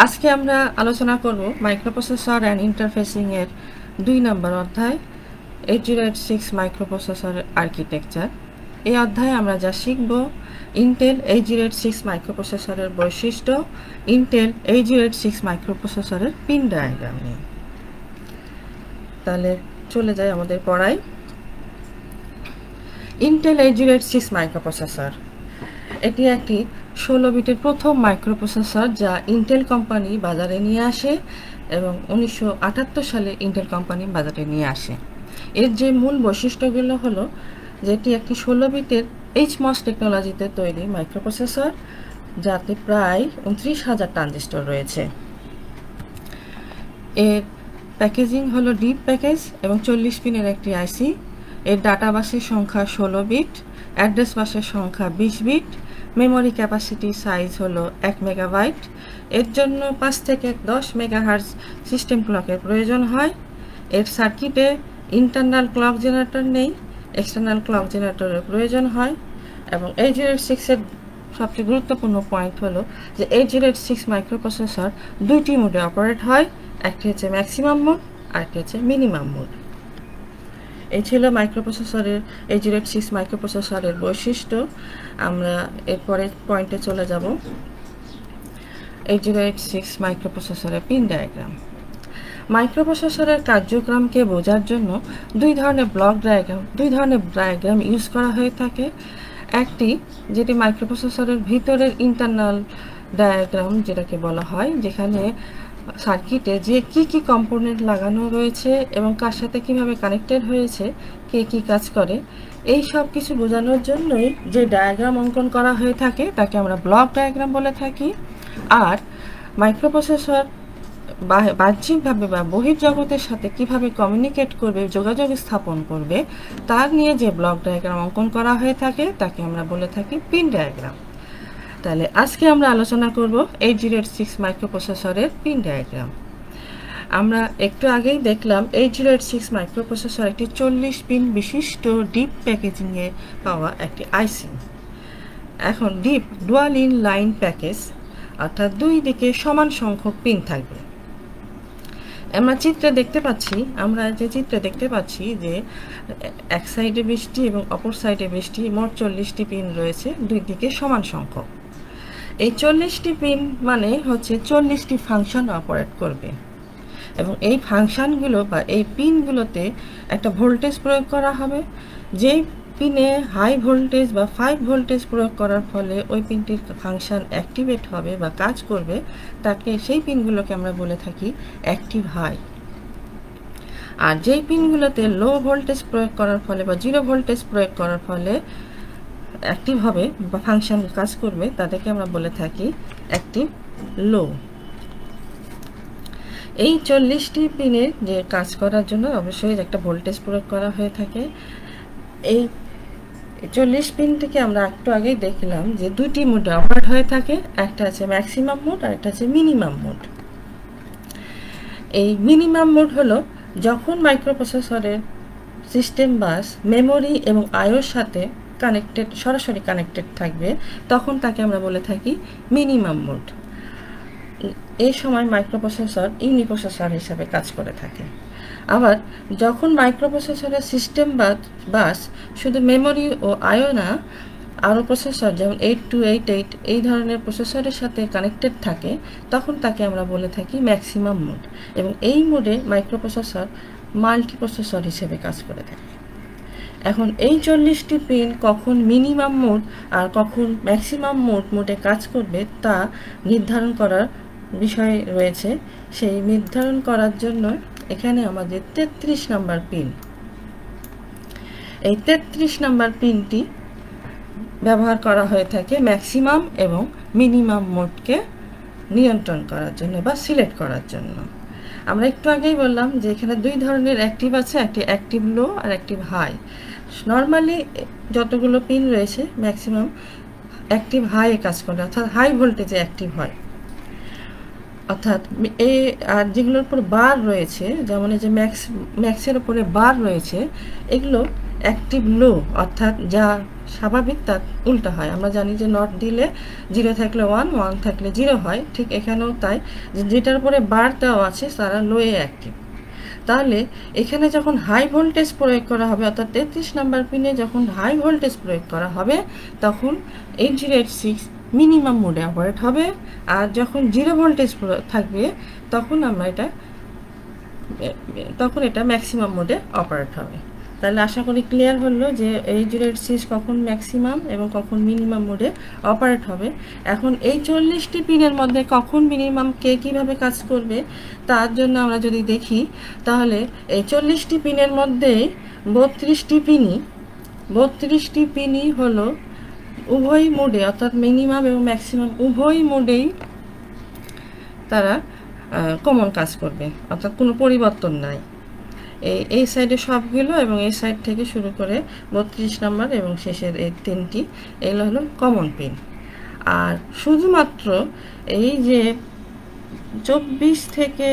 আজকে আমরা আলোচনা করব মাইক্রোপ্রসেসর অ্যান্ড ইন্টারফেসিং এর 2 নম্বর অধ্যায় 8086 মাইক্রোপ্রসেসর আর্কিটেকচার। এই অধ্যায়ে আমরা যা শিখব ইন্টেল 8086 মাইক্রোপ্রসেসরের বৈশিষ্ট্য, ইন্টেল 8086 মাইক্রোপ্রসেসরের পিন ডায়াগ্রাম নিয়ে। তাহলে চলে যাই আমাদের পড়ায়। ইন্টেল 8086 মাইক্রোপ্রসেসর এটি একটি 16 বিটের প্রথম মাইক্রোপ্রসেসর যা ইন্টেল কোম্পানি বাজারে নিয়ে আসে এবং 1978 সালে ইন্টেল কোম্পানি বাজারে নিয়ে আসে। এর যে মূল বৈশিষ্ট্যগুলো হলো যেটি একটি 16 বিটের HMOS টেকনোলজিতে তৈরি মাইক্রোপ্রসেসর, যাতে প্রায় 29,000 ট্রানজিস্টর রয়েছে। এর প্যাকেজিং হলো ডিপ প্যাকেজ এবং 40 পিনের একটি আইসি। এর ডাটা বাসের সংখ্যা 16 বিট, অ্যাড্রেস বাসের সংখ্যা 20 বিট, মেমোরি ক্যাপাসিটি সাইজ হলো 1 মেগাবাইট। এর জন্য 5 থেকে 10 মেগাহার্জ সিস্টেম ক্লকের প্রয়োজন হয়। এর সার্কিটে ইন্টারনাল ক্লক জেনারেটর নেই, এক্সটার্নাল ক্লক জেনারেটরের প্রয়োজন হয়। এবং 8086 এর সবচেয়ে গুরুত্বপূর্ণ পয়েন্ট হলো যে 8086 মাইক্রোপ্রসেসর দুইটি মোডে অপারেট হয়, একটি হচ্ছে ম্যাক্সিমাম মোড আর একটি হচ্ছে মিনিমাম মোড। এই ছিল মাইক্রোপ্রসেসরের 8086 মাইক্রোপ্রসেসরের বৈশিষ্ট্য। আমরা এরপরে পয়েন্টে চলে যাব। 8086 মাইক্রোপ্রসেসরের পিন ডায়াগ্রাম। মাইক্রোপ্রসেসরের কার্যক্রমকে বোঝার জন্য দুই ধরনের ডায়াগ্রাম ইউজ করা হয়ে থাকে। একটি যেটি মাইক্রোপ্রসেসরের ভিতরের ইন্টারনাল ডায়াগ্রাম যেটাকে বলা হয়, যেখানে সার্কিটে যে কি কম্পোনেন্ট লাগানো রয়েছে এবং কার সাথে কিভাবে কানেক্টেড হয়েছে, কে কি কাজ করে, এই সব কিছু বোঝানোর জন্যই যে ডায়াগ্রাম অঙ্কন করা হয়ে থাকে তাকে আমরা ব্লক ডায়াগ্রাম বলে থাকি। আর মাইক্রোপ্রসেসর বাহ্যিকভাবে বা বহির্জগতের সাথে কিভাবে কমিউনিকেট করবে, যোগাযোগ স্থাপন করবে, তার নিয়ে যে ব্লক ডায়াগ্রাম অঙ্কন করা হয়ে থাকে তাকে আমরা বলে থাকি পিন ডায়াগ্রাম। তাহলে আজকে আমরা আলোচনা করব 8086 মাইক্রোপ্রসেসরের পিন ডায়াগ্রাম। আমরা একটু আগেই দেখলাম 8086 মাইক্রোপ্রসেসর একটি 40 পিন বিশিষ্ট ডিপ প্যাকেজিংয়ে পাওয়া একটি আইসি। এখন deep dual in line package, অর্থাৎ দুই দিকে সমান সংখ্যক পিন থাকবে। আমরা যে চিত্রে দেখতে পাচ্ছি যে এক সাইডে 20টি এবং অপর সাইডে 20টি, মোট 40টি পিন রয়েছে, দুই দিকে সমান সংখ্যক। এই 40টি পিন মানে হচ্ছে 40টি ফাংশন অপারেট করবে এবং এই ফাংশনগুলো বা এই পিনগুলোতে একটা ভোল্টেজ প্রয়োগ করা হবে। যেই পিনে হাই ভোল্টেজ বা 5 ভোল্টেজ প্রয়োগ করার ফলে ওই পিনটির ফাংশন অ্যাক্টিভেট হবে বা কাজ করবে, তাকে সেই পিনগুলোকে আমরা বলে থাকি অ্যাক্টিভ হাই। আর যেই পিনগুলোতে লো ভোল্টেজ প্রয়োগ করার ফলে বা 0 ভোল্টেজ প্রয়োগ করার ফলে অ্যাক্টিভ হবে বা ফাংশন কাজ করবে, তাদেরকে আমরা বলে থাকি অ্যাক্টিভ লো। এই 40টি পিনের যে কাজ করার জন্য অবশ্যই একটা ভোল্টেজ প্রয়োগ করা হয়ে থাকে। এই 40 পিনটিকে আমরা একটু আগেই দেখলাম যে দুটি মোডে অপারেট হয়ে থাকে, একটা আছে ম্যাক্সিমাম মোড আর একটা আছে মিনিমাম মোড। এই মিনিমাম মোড হলো যখন মাইক্রোপ্রসেসরের সিস্টেম বাস মেমোরি এবং আইওর সাথে সরাসরি কানেক্টেড থাকবে, তখন তাকে আমরা বলে থাকি মিনিমাম মোড। এই সময় মাইক্রোপ্রসেসর ইউনিপ্রসেসর হিসাবে কাজ করে থাকে। আবার যখন মাইক্রোপ্রসেসরের সিস্টেম বাস শুধু মেমোরি ও আইও না, আরও প্রসেসর যেমন 8288 এই ধরনের প্রসেসরের সাথে কানেক্টেড থাকে, তখন তাকে আমরা বলে থাকি ম্যাক্সিমাম মোড। এবং এই মোডে মাইক্রোপ্রসেসর মাল্টিপ্রসেসর হিসেবে কাজ করে থাকে। এখন এই 40টি পিন কখন মিনিমাম মোড আর কখন ম্যাক্সিমাম মোডে কাজ করবে তা নির্ধারণ করার বিষয় রয়েছে। সেই নির্ধারণ করার জন্য এখানে আমাদের 33 নম্বর পিন, এই 33 নম্বর পিনটি ব্যবহার করা হয়ে থাকে ম্যাক্সিমাম এবং মিনিমাম মোডকে নিয়ন্ত্রণ করার জন্য বা সিলেক্ট করার জন্য। আমরা একটু আগেই বললাম যে এখানে দুই ধরনের অ্যাক্টিভ আছে, একটি অ্যাক্টিভ লো আর অ্যাক্টিভ হাই। নর্মালি যতগুলো পিন রয়েছে ম্যাক্সিমাম অ্যাক্টিভ হাইয়ে কাজ করে, অর্থাৎ হাই ভোল্টেজে অ্যাক্টিভ হয়। অর্থাৎ আর যেগুলোর উপর বার রয়েছে, যেমন এই যে ম্যাক্সের উপরে বার রয়েছে, এগুলো অ্যাক্টিভ লো, অর্থাৎ যা স্বাভাবিক তার উল্টা হয়। আমরা জানি যে নট দিলে 0 থাকলে 1, 1 থাকলে 0 হয়, ঠিক এখানেও তাই, যেটার উপরে বার দেওয়া আছে তারা লোয়ে অ্যাক্টিভ। তাহলে এখানে যখন হাই ভোল্টেজ প্রয়োগ করা হবে, অর্থাৎ 33 নাম্বার পিনে যখন হাই ভোল্টেজ প্রয়োগ করা হবে, তখন 8086 মিনিমাম মোডে অপারেট হবে। আর যখন 0 ভোল্টেজ থাকবে তখন এটা ম্যাক্সিমাম মোডে অপারেট হবে। তাহলে আশা করি ক্লিয়ার হলো যে 8086 কখন ম্যাক্সিমাম এবং কখন মিনিমাম মোডে অপারেট হবে। এখন এই 40টি পিনের মধ্যে কখন মিনিমাম কে কীভাবে কাজ করবে তার জন্য আমরা যদি দেখি, তাহলে এই 40টি পিনের মধ্যে 32টি পিনই হলো উভয় মোডে, অর্থাৎ মিনিমাম এবং ম্যাক্সিমাম উভয় মোডেই তারা কমন কাজ করবে, অর্থাৎ কোনো পরিবর্তন নাই। এই সাইডে সবগুলো এবং এই সাইড থেকে শুরু করে 32 নাম্বার এবং শেষের এই 3টি, এগুলো হলো কমন পিন। আর শুধুমাত্র এই যে 24 থেকে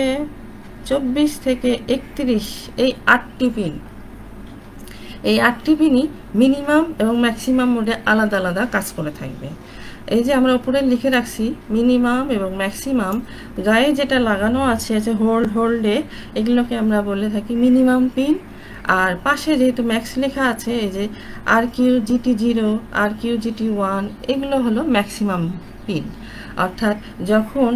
31 এই 8টি পিন, এই 8টি পিনই মিনিমাম এবং ম্যাক্সিমাম মোডে আলাদা আলাদা কাজ করে থাকবে। এই যে আমরা উপরে লিখে রাখছি মিনিমাম এবং ম্যাক্সিমাম, গায়ে যেটা লাগানো আছে যে হোল্ডে, এগুলোকে আমরা বলে থাকি মিনিমাম পিন। আর পাশে যেহেতু ম্যাক্স লেখা আছে, এই যে RQGT0, RQGT1, এগুলো হলো ম্যাক্সিমাম পিন। অর্থাৎ যখন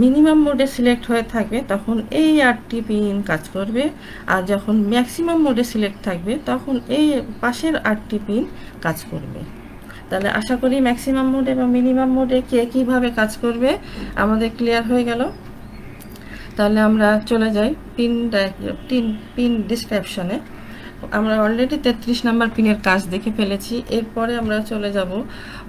মিনিমাম মোডে সিলেক্ট হয়ে থাকবে তখন এই 8টি পিন কাজ করবে, আর যখন ম্যাক্সিমাম মোডে সিলেক্ট থাকবে তখন এই পাশের 8টি পিন কাজ করবে। তাহলে আশা করি ম্যাক্সিমাম মোড এবং মিনিমাম মোডে কে কীভাবে কাজ করবে আমাদের ক্লিয়ার হয়ে গেল। তাহলে আমরা চলে যাই পিন ডিসক্রিপশনে। আমরা অলরেডি 33 নাম্বার পিনের কাজ দেখে ফেলেছি। এরপরে আমরা চলে যাব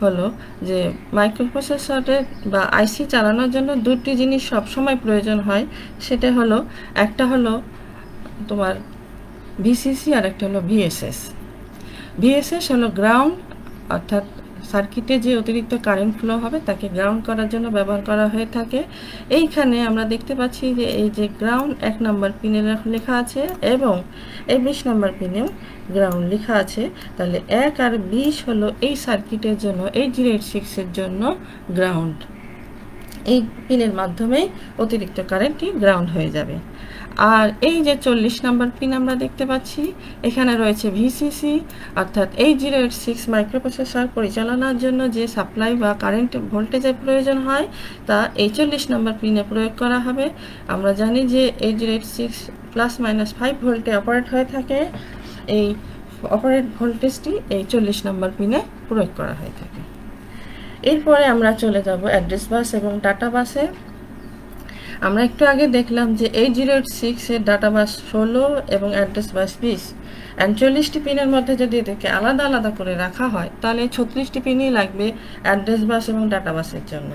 হলো যে মাইক্রোপ্রসেসরে বা আইসি চালানোর জন্য দুটি জিনিস সবসময় প্রয়োজন হয়। সেটা হলো, একটা হলো তোমার ভিসিসি আর একটা হলো ভিএসএস। ভিএসএস হলো গ্রাউন্ড, অর্থাৎ সার্কিটে যে অতিরিক্ত কারেন্ট ফ্লো হবে তাকে গ্রাউন্ড করার জন্য ব্যবহার করা হয়ে থাকে। এইখানে আমরা দেখতে পাচ্ছি যে এই যে গ্রাউন্ড 1 নাম্বার পিনে লেখা আছে এবং এই 20 নাম্বার পিনেও গ্রাউন্ড লেখা আছে। তাহলে 1 আর 20 হলো এই সার্কিটের জন্য, 8086 এর জন্য গ্রাউন্ড। এই পিনের মাধ্যমেই অতিরিক্ত কারেন্টটি গ্রাউন্ড হয়ে যাবে। আর এই যে 40 নাম্বার পিন আমরা দেখতে পাচ্ছি, এখানে রয়েছে ভিসিসি, অর্থাৎ 8086 মাইক্রোপ্রসেসর পরিচালনার জন্য যে সাপ্লাই বা কারেন্ট ভোল্টেজের প্রয়োজন হয় তা এই 40 নাম্বার পিনে প্রয়োগ করা হবে। আমরা জানি যে 8086 ±5 ভোল্টে অপারেট হয়ে থাকে। এই অপারেট ভোল্টেজটি এই 40 নাম্বার পিনে প্রয়োগ করা হয়ে থাকে। এরপরে আমরা চলে যাব অ্যাড্রেস বাস এবং ডাটা বাসে। আমরা একটু আগে দেখলাম যে 8086 এর ডাটা বাস 16 এবং অ্যাড্রেস বাস 20। 40টি পিনের মধ্যে যদি এদেরকে আলাদা আলাদা করে রাখা হয় তাহলে 36টি পিনই লাগবে অ্যাড্রেস বাস এবং ডাটা বাসের জন্য,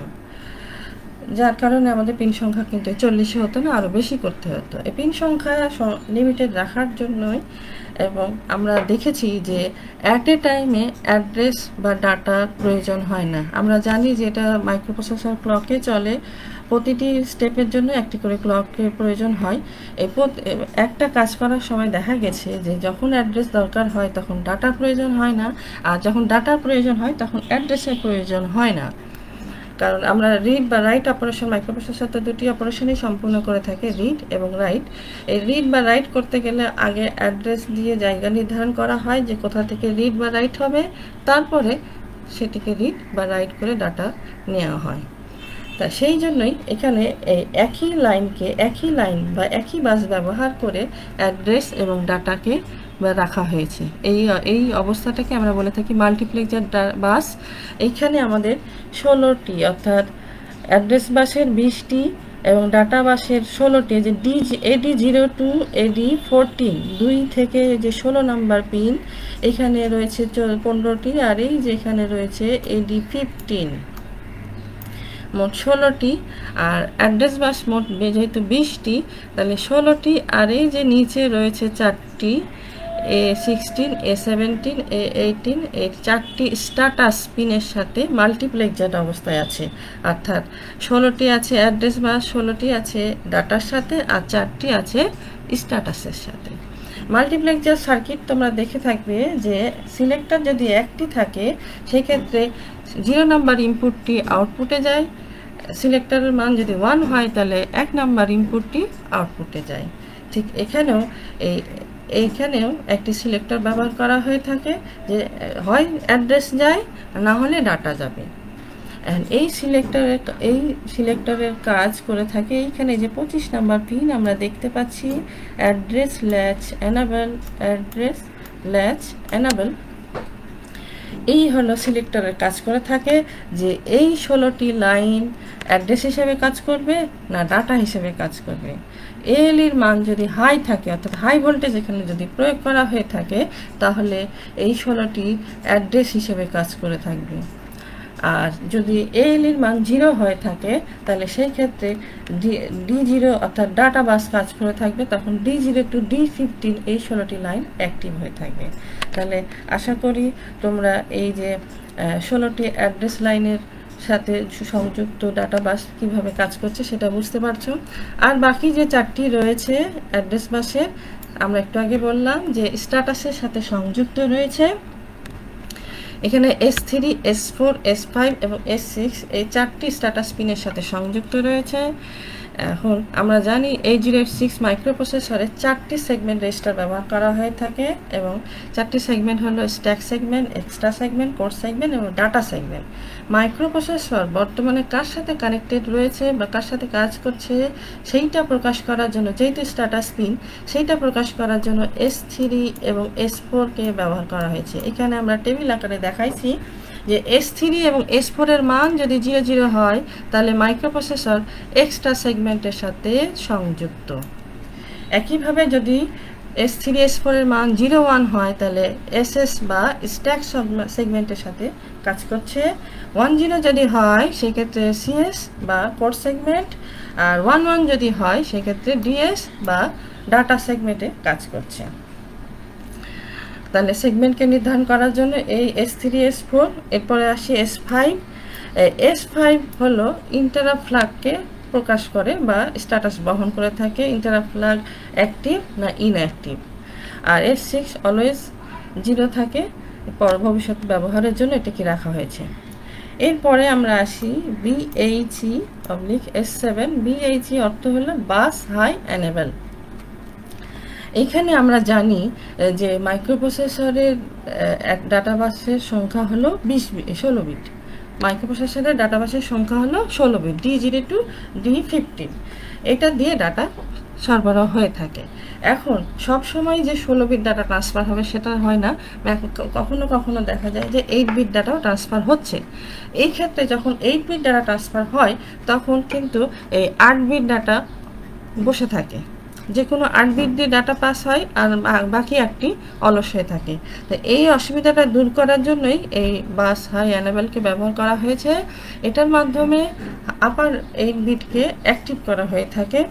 যার কারণে আমাদের পিন সংখ্যা কিন্তু 40 হতো না, আরও বেশি করতে হতো। এই পিন সংখ্যা লিমিটেড রাখার জন্যই, এবং আমরা দেখেছি যে অ্যাট এ টাইমে অ্যাড্রেস বা ডাটার প্রয়োজন হয় না। আমরা জানি যে এটা মাইক্রোপ্রসেসর ক্লকে চলে, প্রতিটি স্টেপের জন্য একটি করে ক্লকের প্রয়োজন হয়। একটা কাজ করার সময় দেখা গেছে যে যখন অ্যাড্রেস দরকার হয় তখন ডাটা প্রয়োজন হয় না, আর যখন ডাটার প্রয়োজন হয় তখন অ্যাড্রেসের প্রয়োজন হয় না। কারণ আমরা রিড বা রাইট অপারেশন, মাইক্রোপ্রসেসর তো দুটি অপারেশনই সম্পূর্ণ করে থাকে, রিড এবং রাইট। এই রিড বা রাইট করতে গেলে আগে অ্যাড্রেস দিয়ে জায়গা নির্ধারণ করা হয় যে কোথা থেকে রিড বা রাইট হবে, তারপরে সেটিকে রিড বা রাইট করে ডাটা নেওয়া হয়। তা সেই জন্যই এখানে এই একই লাইন বা একই বাস ব্যবহার করে অ্যাড্রেস এবং ডাটাকে রাখা হয়েছে। এই অবস্থাটাকে আমরা বলে থাকি মাল্টিপ্লেক্সার বাস। এইখানে আমাদের 16টি, অর্থাৎ অ্যাড্রেস বাসের 20টি এবং ডাটা বাসের 16টি, যে AD02 AD14 2 থেকে যে 16 নাম্বার পিন, এখানে রয়েছে 15টি, আর এই যে এখানে রয়েছে AD15, মোট 16টি। আর অ্যাড্রেস বাস মোট যেহেতু 20টি, তাহলে 16টি, আর এই যে নিচে রয়েছে 4টি, A16 A17 A18, এই 4টি স্ট্যাটাস পিনের সাথে মাল্টিপ্লেক্সার অবস্থায় আছে। অর্থাৎ 16টি আছে অ্যাড্রেস বাস, 16টি আছে ডাটার সাথে, আর 4টি আছে স্ট্যাটাসের সাথে। মাল্টিপ্লেক্সার সার্কিট তোমরা দেখে থাকবে যে সিলেক্টর যদি একটি থাকে সেই ক্ষেত্রে 0 নাম্বার ইনপুটটি আউটপুটে যায়, সিলেক্টরের মান যদি 1 হয় তাহলে 1 নাম্বার ইনপুটটি আউটপুটে যায়। ঠিক এইখানেও একটি সিলেক্টর ব্যবহার করা হয়ে থাকে যে হয় অ্যাড্রেস যায় না হলে ডাটা যাবে। এই সিলেক্টরের কাজ করে থাকে এইখানে যে 25 নাম্বার পিন আমরা দেখতে পাচ্ছি, অ্যাড্রেস ল্যাচ এনাবেল। এই হলো সিলেক্টরের কাজ করে থাকে যে এই 16টি লাইন অ্যাড্রেস হিসেবে কাজ করবে না ডাটা হিসেবে কাজ করবে। এএলইর মান যদি হাই থাকে অর্থাৎ হাই ভোল্টেজ এখানে যদি প্রয়োগ করা হয়ে থাকে তাহলে এই 16টি অ্যাড্রেস হিসেবে কাজ করে থাকবে। আর যদি এএলইর মান 0 হয়ে থাকে তাহলে সেই ক্ষেত্রে D0 অর্থাৎ ডাটা বাস কাজ করে থাকবে, তখন D0 to D15 এই 16টি লাইন অ্যাক্টিভ হয়ে থাকবে। তাহলে আশা করি তোমরা এই যে 16টি অ্যাড্রেস লাইনের সাথে সংযুক্ত ডাটা বাস কীভাবে কাজ করছে সেটা বুঝতে পারছো। আর বাকি যে 4টি রয়েছে অ্যাড্রেস বাসের, আমরা একটু আগে বললাম যে স্ট্যাটাসের সাথে সংযুক্ত রয়েছে। এখানে S3, S4, S5 এবং S6 এই 4টি স্ট্যাটাস পিনের সাথে সংযুক্ত রয়েছে। এখন আমরা জানি 8086 মাইক্রোপ্রসেসরে 4টি সেগমেন্ট রেজিস্টার ব্যবহার করা হয়ে থাকে এবং 4টি সেগমেন্ট হলো stack segment, extra segment, core segment এবং ডাটা সেগমেন্ট। মাইক্রোপ্রসেসর বর্তমানে কার সাথে কানেক্টেড রয়েছে বা কার সাথে কাজ করছে সেইটা প্রকাশ করার জন্য, যেহেতু স্ট্যাটাস পিন সেইটা প্রকাশ করার জন্য S3 এবং S4কে ব্যবহার করা হয়েছে। এখানে আমরা টেবিল আকারে দেখাইছি যে S3 এবং S4 এর মান যদি 00 হয় তাহলে মাইক্রোপ্রসেসর এক্সট্রা সেগমেন্টের সাথে সংযুক্ত। একইভাবে যদি S3 S4 এর মান 01 হয় তাহলে SS বা স্ট্যাক সেগমেন্টের সাথে কাজ করছে। 10 যদি হয় সেক্ষেত্রে CS বা কোর সেগমেন্ট, আর 11 যদি হয় সেক্ষেত্রে DS বা ডাটা সেগমেন্টে কাজ করছে। তাহলে সেগমেন্টকে নির্ধারণ করার জন্য এই S3 S4, এরপরে আসি S5। S5 হলো ইন্টারাপ্ট ফ্ল্যাগকে প্রকাশ করে বা স্ট্যাটাস বহন করে থাকে, ইন্টারাপ্ট ফ্ল্যাগ অ্যাক্টিভ না ইনঅ্যাক্টিভ। আর S6 অলওয়েজ 0 থাকে, ভবিষ্যৎ ব্যবহারের জন্য এটাকে রাখা হয়েছে। এরপরে আমরা আসি BHE/S7। BHE অর্থ হলো বাস হাই এনেবল। এইখানে আমরা জানি যে মাইক্রোপ্রসেসরের এক ডাটাবাসের সংখ্যা হলো 16 বিট। মাইক্রোপ্রসেসরের ডাটাবাসের সংখ্যা হলো 16 বিট, D0 to D15। এটা দিয়ে ডাটা সরবরাহ হয়ে থাকে। এখন সব সময় যে 16 বিট ডাটা ট্রান্সফার হবে সেটা হয় না, কখনো কখনো দেখা যায় যে 8 বিট ডাটাও ট্রান্সফার হচ্ছে। এই ক্ষেত্রে যখন 8 বিট ডাটা ট্রান্সফার হয় তখন কিন্তু এই 8 বিট ডাটা বসে থাকে, যে কোনো 8 বিট দিয়ে ডাটা পাস হয় আর বাকি একটি অলস হয়ে থাকে। তো এই অসুবিধাটা দূর করার জন্যই এই বাস হাই এনেবলকে ব্যবহার করা হয়েছে। এটার মাধ্যমে আপার 8 বিটকে অ্যাক্টিভ করা হয়ে থাকে।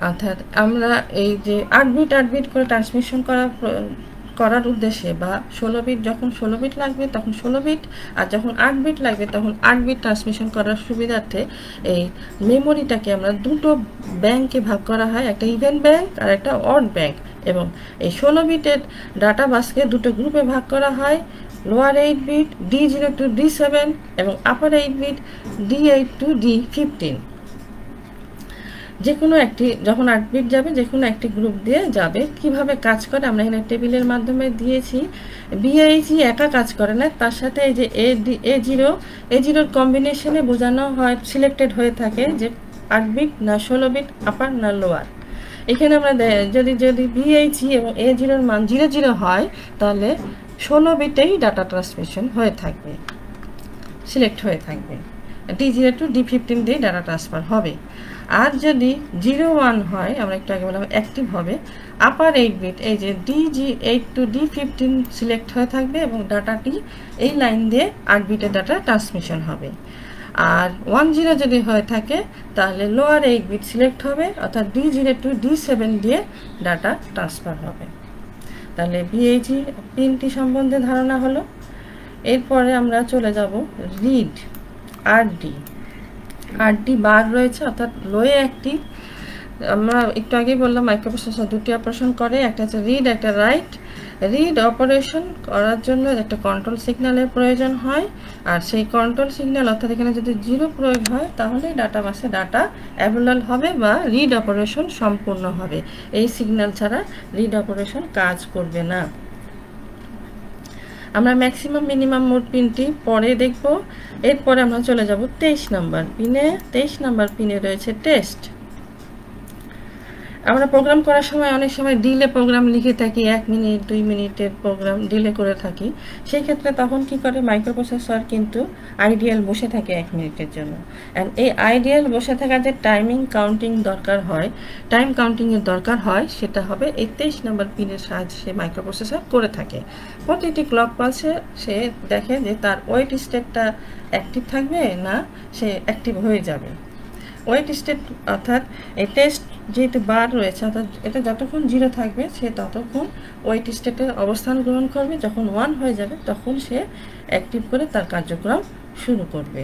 অর্থাৎ আমরা এই যে 8 বিট করে ট্রান্সমিশন করার উদ্দেশ্যে বা 16 বিট, যখন 16 বিট লাগবে তখন 16 বিট, আর যখন 8 বিট লাগবে তখন 8 বিট ট্রান্সমিশন করার সুবিধার্থে এই মেমোরিটাকে আমরা দুটো ব্যাংকে ভাগ করা হয়, একটা ইভেন ব্যাংক আর একটা অড ব্যাংক। এবং এই 16 বিটের ডাটা বাসকে দুটো গ্রুপে ভাগ করা হয়, lower 8 bit D0 to D7 এবং আপার 8 বিট D8 to D15। যে কোনো একটি যখন 8 বিট যাবে যে কোনো একটি গ্রুপ দিয়ে যাবে। কিভাবে কাজ করে আমরা এখানে টেবিলের মাধ্যমে দিয়েছি। BHE একা কাজ করে না, তার সাথে এই যে A0 কম্বিনেশনে বোঝানো হয়, সিলেক্টেড হয়ে থাকে যে 8 বিট না 16 বিট, আপার না লোয়ার। এখানে আমরা যদি BHE এবং A0 এর মান 00 হয় তাহলে 16 বিটেই ডাটা ট্রান্সমিশন হয়ে থাকবে, সিলেক্ট হয়ে থাকবে। D0 to D15 দিয়ে ডাটা ট্রান্সফার হবে। আর যদি 01 হয়, আমরা একটু আগে বললাম অ্যাক্টিভ হবে, আপার 8 বিট এই যে D8 to D15 সিলেক্ট হয়ে থাকবে এবং ডাটাটি এই লাইন দিয়ে 8 বিটের ডাটা ট্রান্সমিশন হবে। আর 10 যদি হয়ে থাকে তাহলে লোয়ার 8 বিট সিলেক্ট হবে, অর্থাৎ D0 to D7 দিয়ে ডাটা ট্রান্সফার হবে। তাহলে BHE পিনটি সম্বন্ধে ধারণা হলো। এরপরে আমরা চলে যাব RD বার রয়েছে, অর্থাৎ লোয়ে অ্যাক্টিভ। আমরা একটু আগেই বললাম মাইক্রোপ্রসেসর দুটি অপারেশন করে, একটা হচ্ছে রিড, একটা রাইট। রিড অপারেশন করার জন্য একটা কন্ট্রোল সিগন্যালের প্রয়োজন হয়, আর সেই কন্ট্রোল সিগন্যাল অর্থাৎ এখানে যদি 0 প্রয়োগ হয় তাহলে ডাটা বাসে ডাটা অ্যাভেলেবল হবে বা রিড অপারেশন সম্পূর্ণ হবে। এই সিগন্যাল ছাড়া রিড অপারেশন কাজ করবে না। আমরা ম্যাক্সিমাম মিনিমাম মোড পিনটি পরে দেখব। এরপরে আমরা চলে যাব 23 নম্বর পিনে। 23 নম্বর পিনে রয়েছে টেস্ট। আমরা প্রোগ্রাম করার সময় অনেক সময় ডিলে প্রোগ্রাম লিখে থাকি, 1 মিনিট 2 মিনিটের প্রোগ্রাম ডিলে করে থাকি। সেই ক্ষেত্রে তখন কি করে মাইক্রোপ্রসেসর কিন্তু আইডিয়াল বসে থাকে 1 মিনিটের জন্য। অ্যান্ড এই আইডিয়াল বসে থাকা যে টাইমিং কাউন্টিং দরকার হয়, টাইম কাউন্টিংয়ের দরকার হয়, সেটা হবে এই 23 নম্বর পিনের সাহায্যে মাইক্রোপ্রসেসর করে থাকে। প্রতিটি ক্লক পালসে সে দেখে যে তার ওয়েট স্টেটটা অ্যাক্টিভ থাকবে না সে অ্যাক্টিভ হয়ে যাবে। ওয়েট স্টেট অর্থাৎ এই টেস্ট যেহেতু বার রয়েছে, অর্থাৎ এটা যতক্ষণ 0 থাকবে সে ততক্ষণ ওয়েট স্টেটের অবস্থান গ্রহণ করবে। যখন 1 হয়ে যাবে তখন সে অ্যাক্টিভ করে তার কার্যক্রম শুরু করবে।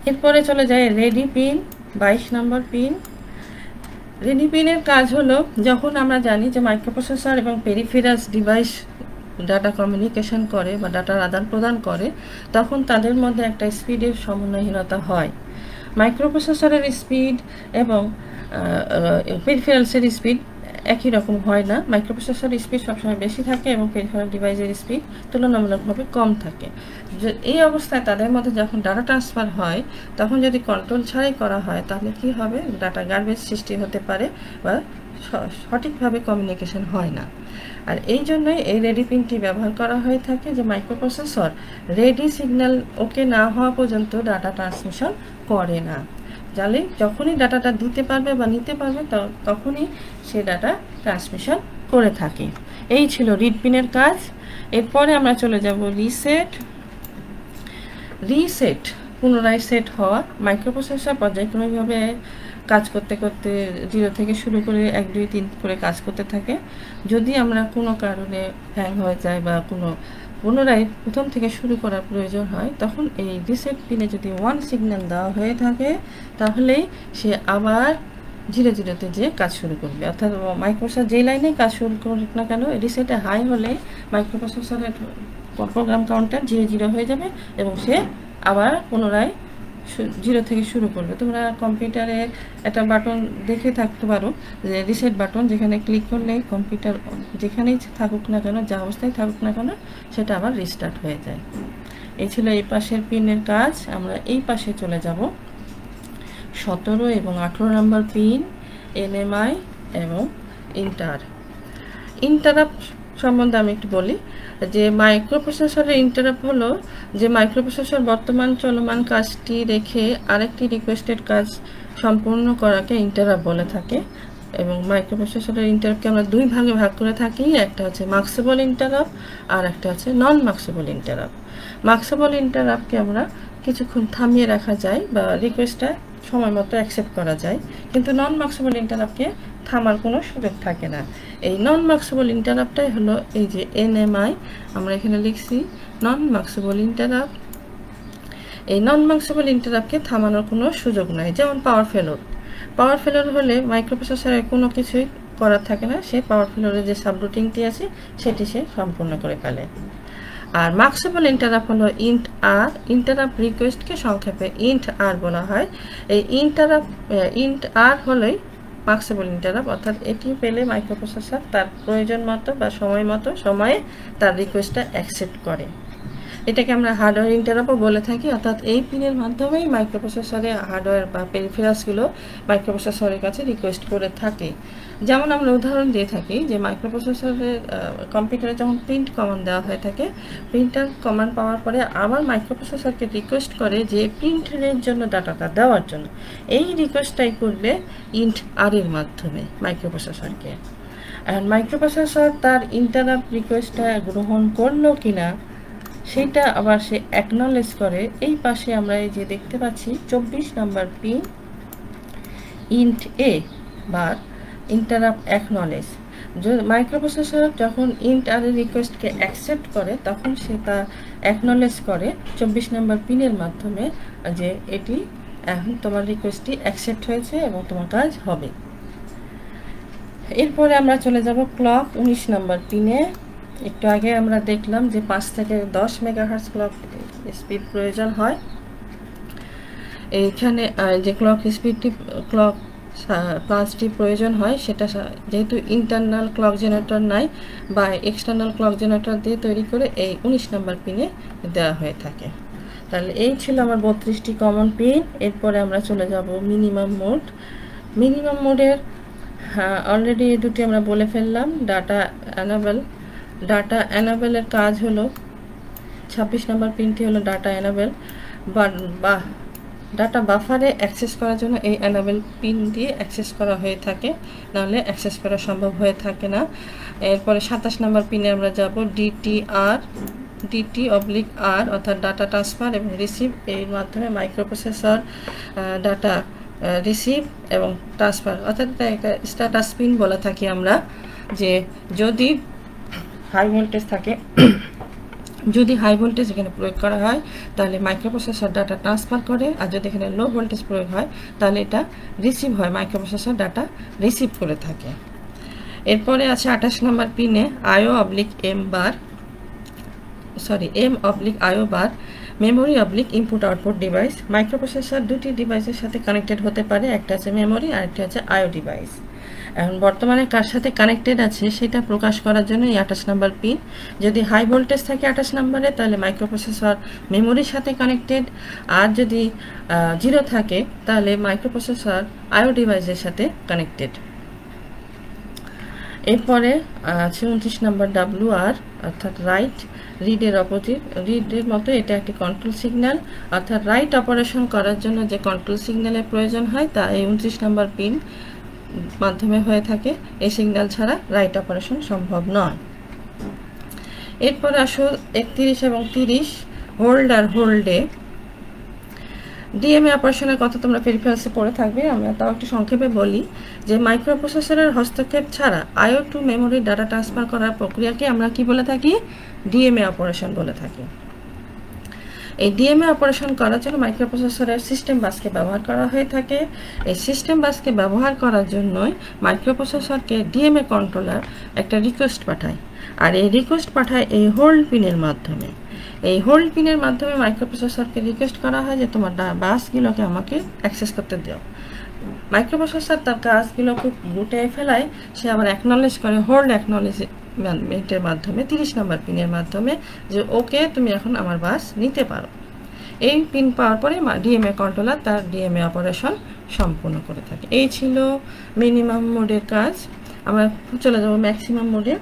এরপরে চলে যায় রেডি পিন, 22 নম্বর পিন। রেডি পিনের কাজ হলো, যখন আমরা জানি যে মাইক্রোপ্রসেসর এবং পেরিফেরালস ডিভাইস ডাটা কমিউনিকেশন করে বা ডাটার আদান প্রদান করে, তখন তাদের মধ্যে একটা স্পিডের সমন্বয়হীনতা হয়। মাইক্রোপ্রসেসরের স্পিড এবং পেরিফেরালসের স্পিড একই রকম হয় না। মাইক্রোপ্রসেসরের স্পিড সবসময় বেশি থাকে এবং পেরিফেরাল ডিভাইসের স্পিড তুলনামূলকভাবে কম থাকে। এই অবস্থায় তাদের মধ্যে যখন ডাটা ট্রান্সফার হয় তখন যদি কন্ট্রোল ছাড়াই করা হয় তাহলে কি হবে, ডাটা গার্বেজ সৃষ্টি হতে পারে বা সঠিকভাবে কমিউনিকেশন হয় না। আর এই জন্যই এই রেডি পিনটি ব্যবহার করা হয়ে থাকে, যে মাইক্রোপ্রসেসর রেডি সিগন্যাল ওকে না হওয়া পর্যন্ত ডাটা ট্রান্সমিশন করে না। যাতে যখনই ডাটাটা দিতে পারবে বা নিতে পারবে তখনই সে ডাটা ট্রান্সমিশন করে থাকে। এই ছিল রিড পিনের কাজ। এরপরে আমরা চলে যাব রিসেট। রিসেট পুনরায় সেট হওয়া। মাইক্রোপ্রসেসর পর্যায়ক্রমিকভাবে কাজ করতে করতে 0 থেকে শুরু করে 1 2 3 করে কাজ করতে থাকে। যদি আমরা কোনো কারণে হ্যাং হয়ে যায় বা কোনো পুনরায় প্রথম থেকে শুরু করার প্রয়োজন হয়, তখন এই রিসেট পিনে যদি 1 সিগন্যাল দেওয়া হয়ে থাকে তাহলেই সে আবার 0 0-তে যে কাজ শুরু করবে। অর্থাৎ মাইক্রোপ্রসেসর যেই লাইনে কাজ শুরু করুক না কেন, রিসেটে হাই হলে মাইক্রোপ্রসেসরের প্রোগ্রাম কাউন্টার 0 0 হয়ে যাবে এবং সে আবার পুনরায় 0 থেকে শুরু করবে। তোমরা কম্পিউটারে একটা বাটন দেখে থাকতে পারো, যে রিসেট বাটন, যেখানে ক্লিক করলে কম্পিউটার যেখানেই থাকুক না কেন, যা অবস্থায় থাকুক না কেন, সেটা আবার রিস্টার্ট হয়ে যায়। এই ছিল এই পাশের পিনের কাজ। আমরা এই পাশে চলে যাব 17 এবং 18 নম্বর পিন, এনএমআই এবং ইন্টারাপ্ট সম্বন্ধে আমি একটু বলি। যে মাইক্রোপ্রসেসরের ইন্টারাপ্ট হলো যে মাইক্রোপ্রসেসর বর্তমান চলমান কাজটি রেখে আরেকটি রিকোয়েস্টেড কাজ সম্পূর্ণ করাকে ইন্টারাপ্ট বলে থাকে। এবং মাইক্রোপ্রসেসরের ইন্টারাপ্টকে আমরা 2 ভাগে ভাগ করে থাকি, একটা হচ্ছে মাস্কেবল ইন্টারাপ্ট আর একটা হচ্ছে নন মাস্কেবল ইন্টারাপ্ট। মাস্কেবল ইন্টারাপ্টকে আমরা কিছুক্ষণ থামিয়ে রাখা যায় বা রিকোয়েস্টটা সময় মতো অ্যাকসেপ্ট করা যায়, কিন্তু নন মাস্কেবল ইন্টারাপ্টকে থামার কোনো সুযোগ থাকে না। এই নন মাস্কেবল ইন্টারাপ্টটাই হলো এই যে এনএমআই, আমরা এখানে লিখছি নন মাস্কেবল ইন্টারাপ্ট। এই নন মাস্কেবল ইন্টারাপ্টকে থামানোর কোনো সুযোগ নাই। যেমন পাওয়ার ফেলোর হলে মাইক্রোপ্রসেসরের কোনো কিছুই করার থাকে না, সে পাওয়ার ফেলোরের যে সাবরুটিনটি আছে সেটি সে সম্পূর্ণ করে ফেলে। আর মাস্কেবল ইন্টারাপ্ট হলো ইন্ট আর। ইন্টারাপ্ট রিকোয়েস্টকে সংক্ষেপে ইন্ট আর বলা হয়। এই ইন্ট আর হলেই মাস্কেবল ইন্টারাপ্ট, অর্থাৎ এটি পেলে মাইক্রোপ্রসেসর তার প্রয়োজন মতো বা সময়ে তার রিকোয়েস্টটা অ্যাকসেপ্ট করে। এটাকে আমরা হার্ডওয়্যার ইন্টারাপ্টও বলে থাকি। অর্থাৎ এই পিনের মাধ্যমেই মাইক্রোপ্রসেসরে হার্ডওয়্যার বা পেরিফেরালসগুলো মাইক্রোপ্রসেসরের কাছে রিকোয়েস্ট করে থাকে। যেমন আমরা উদাহরণ দিয়ে থাকি যে মাইক্রোপ্রসেসরের কম্পিউটারে যখন প্রিন্ট কমান্ড দেওয়া হয়ে থাকে, প্রিন্টার কমান্ড পাওয়ার পরে আবার মাইক্রোপ্রসেসরকে রিকোয়েস্ট করে যে প্রিন্টের জন্য ডাটাটা দেওয়ার জন্য। এই রিকোয়েস্টটাই করবে ইন্ট আর এর মাধ্যমে মাইক্রোপ্রসেসরকে। আর মাইক্রোপ্রসেসর তার ইন্টারাপ্ট রিকোয়েস্টটা গ্রহণ করলো কিনা সেটা আবার সে অ্যাকনলেজ করে। এই পাশে আমরা এই যে দেখতে পাচ্ছি 24 নম্বর পিন, ইন্ট এ বা ইন্টারাপ্ট অ্যাকনলেজ। মাইক্রোপ্রসেসর যখন ইন্ট আর এর রিকোয়েস্টকে অ্যাকসেপ্ট করে তখন সে তা অ্যাকনলেজ করে 24 নম্বর পিনের মাধ্যমে যে এটি এখন তোমার রিকোয়েস্টটি অ্যাকসেপ্ট হয়েছে এবং তোমার কাজ হবে। এরপরে আমরা চলে যাব ক্লক 19 নম্বর পিনে। একটু আগে আমরা দেখলাম যে 5 থেকে 10 মেগাহার্টজ ক্লক স্পিড প্রয়োজন হয়। এইখানে যে ক্লক স্পিডটি ক্লক প্লাসটি প্রয়োজন হয় সেটা যেহেতু ইন্টারনাল ক্লক জেনারেটর নাই বা এক্সটার্নাল ক্লক জেনারেটর দিয়ে তৈরি করে এই 19 নম্বর পিনে দেওয়া হয়ে থাকে। তাহলে এই ছিল আমার 32টি কমন পিন। এরপরে আমরা চলে যাব মিনিমাম মোড। মিনিমাম মোডের অলরেডি এই দুটি আমরা বলে ফেললাম। ডাটা অ্যানাবেলের কাজ হলো 26 নম্বর পিনটি হলো ডাটা অ্যানাবেল বা ডাটা বাফারে অ্যাক্সেস করার জন্য এই অ্যানাবেল পিন দিয়ে অ্যাক্সেস করা হয়ে থাকে, নাহলে অ্যাক্সেস করা সম্ভব হয়ে থাকে না। এরপরে 27 নম্বর পিনে আমরা যাব DT/R অর্থাৎ ডাটা ট্রান্সফার এবং রিসিভ। এর মাধ্যমে মাইক্রোপ্রসেসর ডাটা রিসিভ এবং ট্রান্সফার, অর্থাৎ একটা স্ট্যাটাস পিন বলে থাকি আমরা। যে যদি হাই ভোল্টেজ থাকে, যদি হাই ভোল্টেজ এখানে প্রয়োগ করা হয় তাহলে মাইক্রোপ্রসেসর ডাটা ট্রান্সফার করে, আর যদি এখানে লো ভোল্টেজ প্রয়োগ হয় তাহলে এটা রিসিভ হয়, মাইক্রোপ্রসেসর ডাটা রিসিভ করে থাকে। এরপরে আছে 28 নম্বর পিনে M/IO bar memory/ input output device. Microprocessor দুটি ডিভাইসের সাথে কানেক্টেড হতে পারে, একটা আছে মেমোরি আর একটা আছে আইও ডিভাইস। এখন বর্তমানে কার সাথে কানেক্টেড আছে সেটা প্রকাশ করার জন্য এই 28 নম্বর পিন। যদি হাই ভোল্টেজ থাকে 28 নম্বরে তাহলে মাইক্রোপ্রসেসর মেমোরির সাথে কানেক্টেড, আর যদি 0 থাকে তাহলে মাইক্রোপ্রসেসর আইও ডিভাইসের সাথে কানেক্টেড। এরপরে আছে 29 নম্বর WR অর্থাৎ রাইট। রিডের অপোজিট, রিডের মতো এটা একটি কন্ট্রোল সিগন্যাল, অর্থাৎ রাইট অপারেশন করার জন্য যে কন্ট্রোল সিগন্যালের প্রয়োজন হয় তা এই 29 নম্বর পিন মাধ্যমে হয়ে থাকে। এই সিগন্যাল ছাড়া রাইট অপারেশন সম্ভব নয়। এরপর আসো 31 এবং 30 হোল্ড আর হোল্ডে। ডিএমএ অপারেশনের কথা তোমরা পেরিফেরালসে পড়ে থাকবে, আমরা তাও একটু সংক্ষেপে বলি যে মাইক্রোপ্রসেসরের হস্তক্ষেপ ছাড়া আইও টু মেমোরি ডাটা ট্রান্সফার করার প্রক্রিয়াকে আমরা কি বলে থাকি? ডিএমএ অপারেশন বলে থাকি। এই ডিএমএ অপারেশন করার জন্য মাইক্রোপ্রসেসরের সিস্টেম বাসকে ব্যবহার করা হয়ে থাকে। এই সিস্টেম বাসকে ব্যবহার করার জন্যই মাইক্রোপ্রসেসরকে ডিএমএ কন্ট্রোলার একটা রিকোয়েস্ট পাঠায়, আর এই রিকোয়েস্ট পাঠায় এই হোল্ড পিনের মাধ্যমে। এই হোল্ড পিনের মাধ্যমে মাইক্রোপ্রসেসরকে রিকোয়েস্ট করা হয় যে তোমার বাসগুলোকে আমাকে অ্যাক্সেস করতে দাও। মাইক্রোপ্রসেসর তার কাজগুলোকে গুটিয়ে ফেলায়, সে আবার অ্যাকনলেজ করে হোল্ড অ্যাকনলেজমেন্টের মাধ্যমে 30 নম্বর পিনের মাধ্যমে যে ওকে তুমি এখন আমার বাস নিতে পারো। এই পিন পাওয়ার পরে ডিএমএ কন্ট্রোলার তার ডিএমএ অপারেশন সম্পূর্ণ করে থাকে। এই ছিল মিনিমাম মোডের কাজ। আমরা চলে যাব ম্যাক্সিমাম মোডে।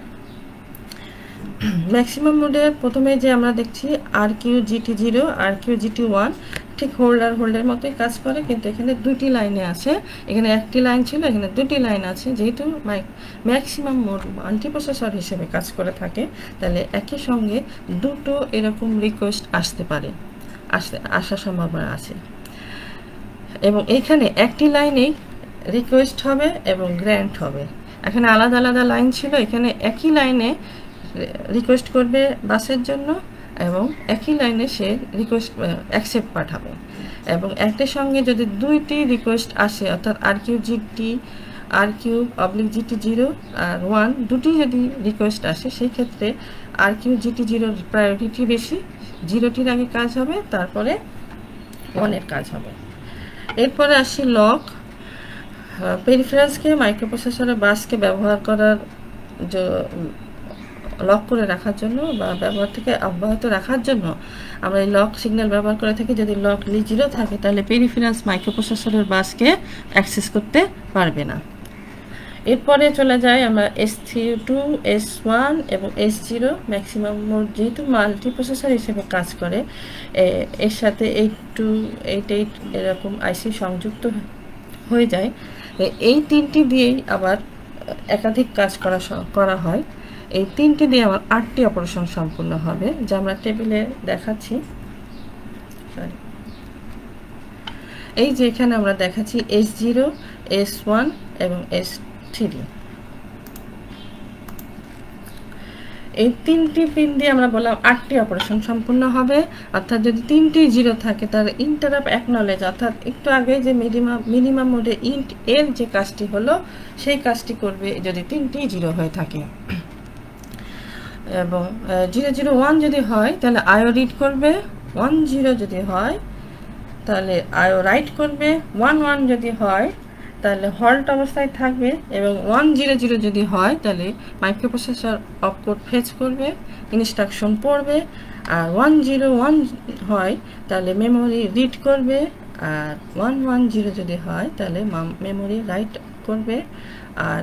ম্যাক্সিমাম মোডের প্রথমে যে আমরা দেখছি RQGT0 RQGT1 ঠিক হোল্ডের মতোই কাজ করে, কিন্তু এখানে দুটি লাইনে আছে। এখানে একটি লাইন ছিল, এখানে দুটি লাইন আছে। যেহেতু ম্যাক্সিমাম মোড মাল্টিপ্রসেসর হিসেবে কাজ করে থাকে, তাহলে একই সঙ্গে দুটো এরকম রিকোয়েস্ট আসার সম্ভাবনা আছে। এবং এখানে একটি লাইনেই রিকোয়েস্ট হবে এবং গ্র্যান্ট হবে। এখানে আলাদা আলাদা লাইন ছিল, এখানে একই লাইনে রিকোয়েস্ট করবে বাসের জন্য এবং একই লাইনে সে রিকোয়েস্ট অ্যাকসেপ্ট পাঠাবে। এবং একটার সঙ্গে যদি দুইটি রিকোয়েস্ট আসে, অর্থাৎ RQ/GT0 আর 1 দুটি যদি রিকোয়েস্ট আসে, সেই ক্ষেত্রে RQ/GT0 প্রায়োরিটি বেশি, 0টির আগে কাজ হবে, তারপরে 1-এর কাজ হবে। এরপরে আসি লক। পেরিফেরালসকে মাইক্রোপ্রসেসরের বাসকে ব্যবহার করার লক করে রাখার জন্য বা ব্যবহার থেকে অব্যাহত রাখার জন্য আমরা এই লক সিগন্যাল ব্যবহার করে থাকি। যদি লক 0 থাকে তাহলে পেরিফেরালস মাইক্রোপ্রসেসরের বাসকে অ্যাক্সেস করতে পারবে না। এরপরে চলে যাই আমরা S2, S1 এবং S0। ম্যাক্সিমাম মোড যেহেতু মাল্টিপ্রসেসর হিসেবে কাজ করে, এর সাথে 828 এরকম আইসি সংযুক্ত হয়ে যায়। এই তিনটি দিয়েই আবার একাধিক কাজ করা হয়। এই তিনটি দিয়ে আমার 8টি অপারেশন সম্পূর্ণ হবে, যা আমরা টেবিলে দেখাচ্ছি। এই যে এখানে আমরা দেখাচ্ছি S0, S1 এবং S3। এই 3টি পিন দিয়ে আমরা বললাম 8টি অপারেশন সম্পূর্ণ হবে। অর্থাৎ যদি 3টি 0 থাকে তাহলে ইন্টারাপ্ট অ্যাকনলেজ, অর্থাৎ একটু আগে যে মিনিমাম মোডে ইন্ট এর যে কাজটি হলো সেই কাজটি করবে যদি 3টি 0 হয়ে থাকে। এবং 001 যদি হয় তাহলে আইও রিড করবে, 10 যদি হয় তাহলে আইও রাইট করবে, 11 যদি হয় তাহলে হল্ট অবস্থায় থাকবে, এবং 100 যদি হয় তাহলে মাইক্রোপ্রসেসর অপকোড ফেচ করবে, ইনস্ট্রাকশন পড়বে। আর 101 হয় তাহলে মেমোরি রিড করবে, আর 110 যদি হয় তাহলে মেমোরি রাইট করবে, আর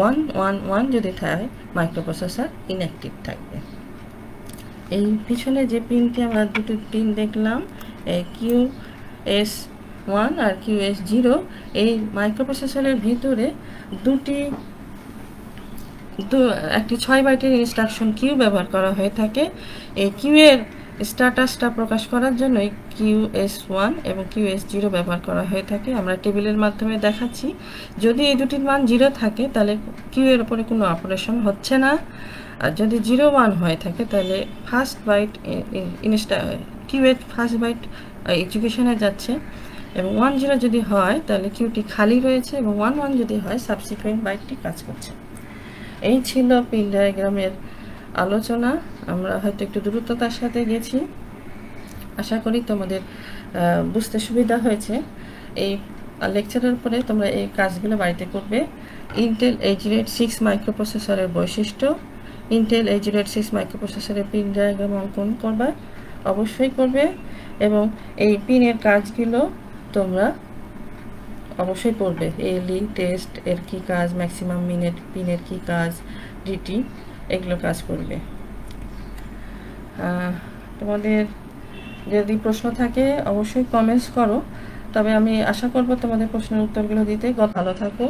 111 যদি থাকে মাইক্রোপ্রসেসর ইনঅ্যাক্টিভ থাকবে। এই পিছনে যে পিনটি আমরা দুটো পিন দেখলাম, QS1 আর QS0, এই মাইক্রোপ্রসেসরের ভিতরে একটি 6 বাইটের ইনস্ট্রাকশন কিউ ব্যবহার করা হয়ে থাকে। এই কিউ এর স্ট্যাটাসটা প্রকাশ করার জন্য QS1 এবং QS0 ব্যবহার করা হয়ে থাকে। আমরা টেবিলের মাধ্যমে দেখাচ্ছি। যদি এই দুটির মান 0 থাকে তাহলে কিউ এর উপরে কোনো অপারেশন হচ্ছে না, আর যদি 01 হয়ে থাকে তাহলে ফার্স্ট বাইট কিউ এর ফার্স্ট বাইট এক্সিকিউশনে যাচ্ছে, এবং 10 যদি হয় তাহলে কিউটি খালি রয়েছে, এবং 11 যদি হয় সাবসিকুয়েন্ট বাইটটি কাজ করছে। এই ছিল পিন ডায়াগ্রামের আলোচনা। আমরা হয়তো একটু দ্রুততার সাথে গেছি, আশা করি তোমাদের বুঝতে সুবিধা হয়েছে। এই লেকচারের পরে তোমরা এই কাজগুলো বাড়িতে করবে। ইন্টেল 806 মাইক্রোপ্রসেসরের বৈশিষ্ট্য, ইন্টেল 806 মাইক্রোপ্রসেসরের পিন ডায়াগ্রাম অঙ্কন করবে, অবশ্যই করবে, এবং এই পিনের কাজগুলো তোমরা অবশ্যই পড়বে। এলি টেস্ট এর কি কাজ, ম্যাক্সিমাম মিনিট পিনের কি কাজ, ডিটি, এগুলো কাজ করবে। তোমাদের যদি প্রশ্ন থাকে অবশ্যই কমেন্টস করো, তবে আমি আশা করব তোমাদের প্রশ্নের উত্তরগুলো দিতে। ভালো থাকো।